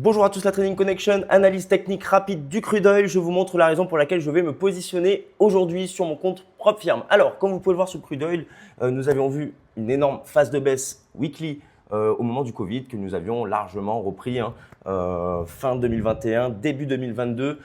Bonjour à tous, la Trading Connection, analyse technique rapide du crude oil. Je vous montre la raison pour laquelle je vais me positionner aujourd'hui sur mon compte propre firme. Alors, comme vous pouvez le voir sur le crude oil, nous avions vu une énorme phase de baisse weekly au moment du Covid que nous avions largement repris fin 2021, début 2022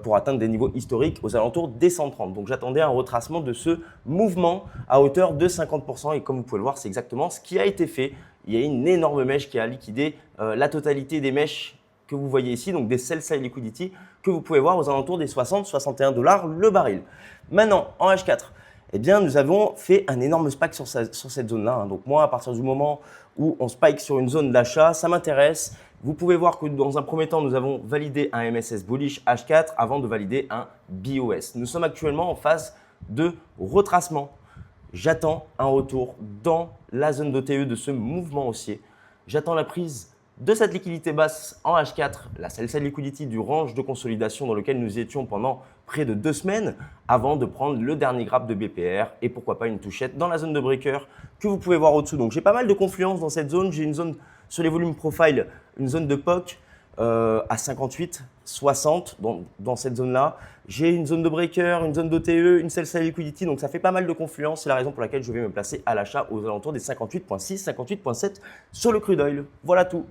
pour atteindre des niveaux historiques aux alentours des 130. Donc, j'attendais un retracement de ce mouvement à hauteur de 50% et comme vous pouvez le voir, c'est exactement ce qui a été fait. Il y a une énorme mèche qui a liquidé la totalité des mèches que vous voyez ici, donc des sell-side liquidity que vous pouvez voir aux alentours des 60-61 $ le baril. Maintenant, en H4, eh bien, nous avons fait un énorme spike sur cette zone-là. Donc moi, à partir du moment où on spike sur une zone d'achat, ça m'intéresse. Vous pouvez voir que dans un premier temps, nous avons validé un MSS bullish H4 avant de valider un BOS. Nous sommes actuellement en phase de retracement. J'attends un retour dans la zone d'OTE de ce mouvement haussier. J'attends la prise de cette liquidité basse en H4, la sell-side liquidity du range de consolidation dans lequel nous étions pendant près de 2 semaines avant de prendre le dernier graphe de BPR et pourquoi pas une touchette dans la zone de breaker que vous pouvez voir au-dessous. Donc j'ai pas mal de confluence dans cette zone. J'ai une zone sur les volumes profile, une zone de POC à 58, 60 dans cette zone-là. J'ai une zone de breaker, une zone d'OTE, une sell-side liquidity, donc ça fait pas mal de confluence. C'est la raison pour laquelle je vais me placer à l'achat aux alentours des 58.6, 58.7 sur le crude oil. Voilà tout.